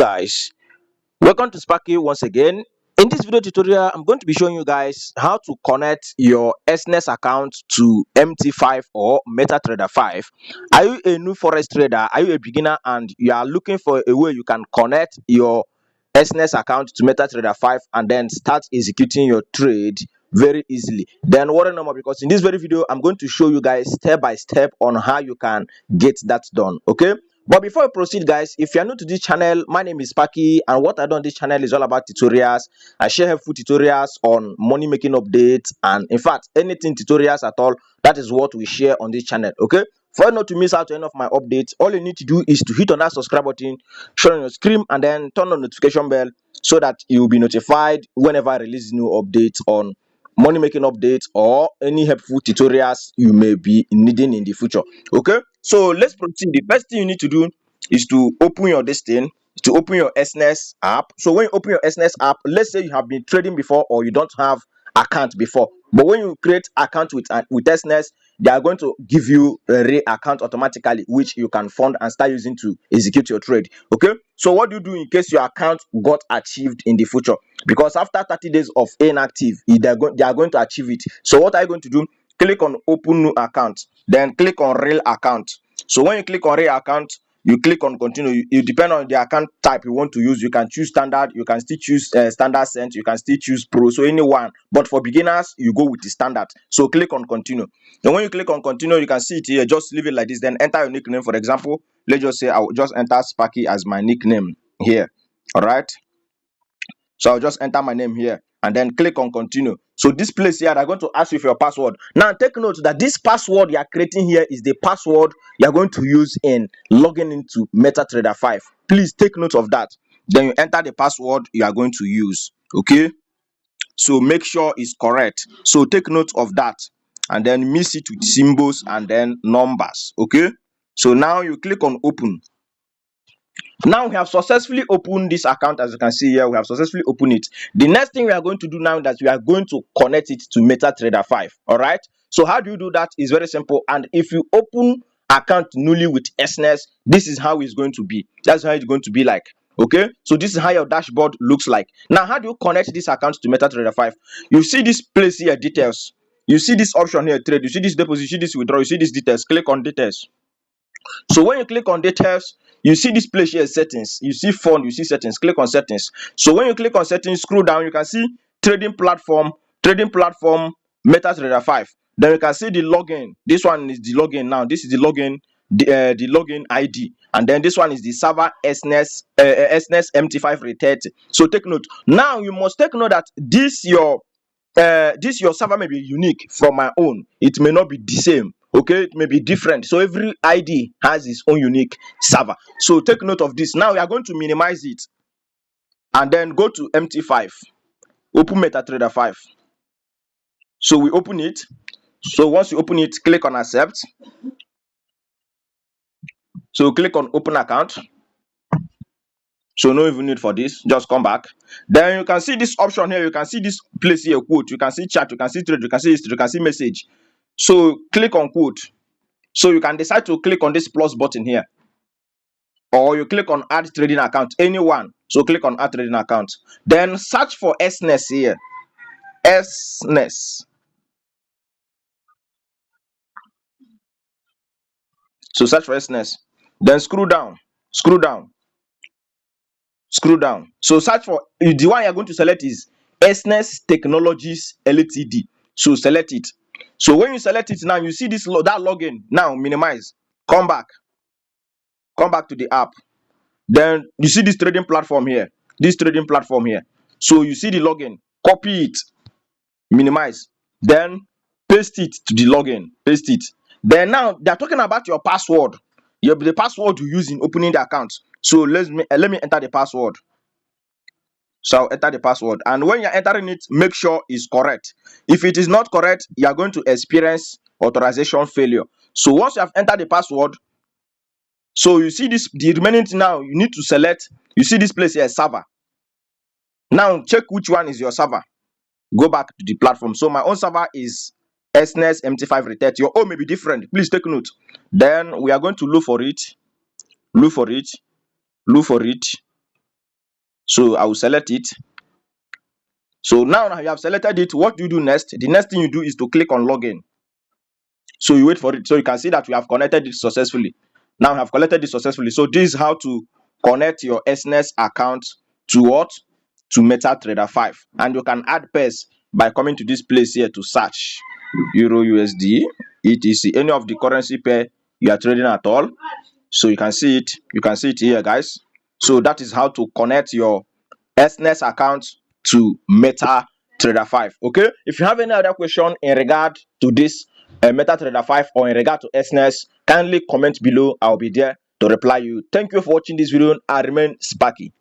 Guys, welcome to Sparky once again. In this video tutorial, I'm going to be showing you guys how to connect your Exness account to MT5 or MetaTrader 5. Are you a new Forex trader? Are you a beginner and you are looking for a way you can connect your Exness account to MetaTrader 5 and then start executing your trade very easily? Then worry no more, because in this very video, I'm going to show you guys step by step on how you can get that done. Okay. But before I proceed, guys, if you are new to this channel, my name is Sparky, and what I do on this channel is all about tutorials. I share helpful tutorials on money making updates, and in fact, anything tutorials at all, that is what we share on this channel. Okay. For you not to miss out on any of my updates, all you need to do is to hit on that subscribe button, show on your screen, and then turn on the notification bell so that you will be notified whenever I release new updates on money making updates or any helpful tutorials you may be needing in the future. Okay, so let's proceed. The first thing you need to do is to open your to open your Exness app. So when you open your Exness app, let's say you have been trading before or you don't have account before, but when you create account with Exness, they are going to give you a real account automatically, which you can fund and start using to execute your trade. Okay, so what do you do in case your account got achieved in the future? Because after 30 days of inactive, they are going to achieve it. So what are you going to do? Click on open new account, then click on real account. So when you click on real account, you click on continue. You depend on the account type you want to use. You can choose standard, you can still choose standard cent, you can still choose pro, so anyone. But for beginners, you go with the standard. So click on continue. Then when you click on continue, you can see it here. Just leave it like this, then enter your nickname. For example, let's just say I will just enter Sparky as my nickname here. All right, so I'll just enter my name here and then click on continue. So this place here, they're going to ask you for your password. Now take note that this password you are creating here is the password you're going to use in logging into MetaTrader 5. Please take note of that. Then you enter the password you are going to use. Okay, so make sure it's correct. So take note of that and then mix it with symbols and then numbers. Okay, so now you click on open. Now we have successfully opened this account. As you can see here, we have successfully opened it. The next thing we are going to do now is that we are going to connect it to MetaTrader 5. All right, so how do you do that? Is very simple. And if you open account newly with Exness, this is how it's going to be. That's how it's going to be like. Okay, so this is how your dashboard looks like. Now how do you connect this account to MetaTrader 5? You see this place here, details. You see this option here, trade. You see this deposit, you see this withdraw, you see this details. Click on details. So when you click on details, you see this place here, settings. You see fund, you see settings. Click on settings. So when you click on settings, scroll down, you can see trading platform, MetaTrader 5. Then you can see the login. This one is the login now. This is the login, the login ID. And then this one is the server Exness MT5 re30. So take note. Now you must take note that this your server may be unique from my own. It may not be the same. Okay, it may be different. So every ID has its own unique server. So take note of this. Now we are going to minimize it and then go to MT5. Open MetaTrader 5. So we open it. So once you open it, click on accept. So click on open account. So no even need for this, just come back. Then you can see this option here. You can see this place here, quote. You can see chat, you can see trade, you can see history, you can see message. So click on quote. So you can decide to click on this plus button here, or you click on add trading account, anyone. So click on add trading account. Then search for Exness here. Exness. So search for Exness. Then scroll down, scroll down, scroll down. So search for the one you're going to select is Exness Technologies Ltd. So select it. So when you select it now, you see this that login. Now minimize. Come back to the app. Then you see this trading platform here. This trading platform here. So you see the login. Copy it. Minimize. Then paste it to the login. Paste it. Then now they're talking about your password. The password you use in opening the account. So let me enter the password. So I'll enter the password, and when you're entering it, make sure it's correct. If it is not correct, you are going to experience authorization failure. So once you have entered the password, so you see this, the remaining thing now, you need to select. You see this place here, server. Now check which one is your server. Go back to the platform. So my own server is Exness MT5 re30. Your own may be different. Please take note. Then we are going to look for it. Look for it. Look for it. So I will select it. So now you have selected it. What do you do next? The next thing you do is to click on login. So you wait for it. So you can see that we have connected it successfully. Now I have connected it successfully. So this is how to connect your Exness account to what? To MetaTrader 5. And you can add pairs by coming to this place here to search Euro USD, etc. Any of the currency pair you are trading at all. So you can see it. You can see it here, guys. So that is how to connect your Exness account to MetaTrader 5. Okay. If you have any other question in regard to this MetaTrader 5 or in regard to Exness, kindly comment below. I'll be there to reply you. Thank you for watching this video and remain sparky.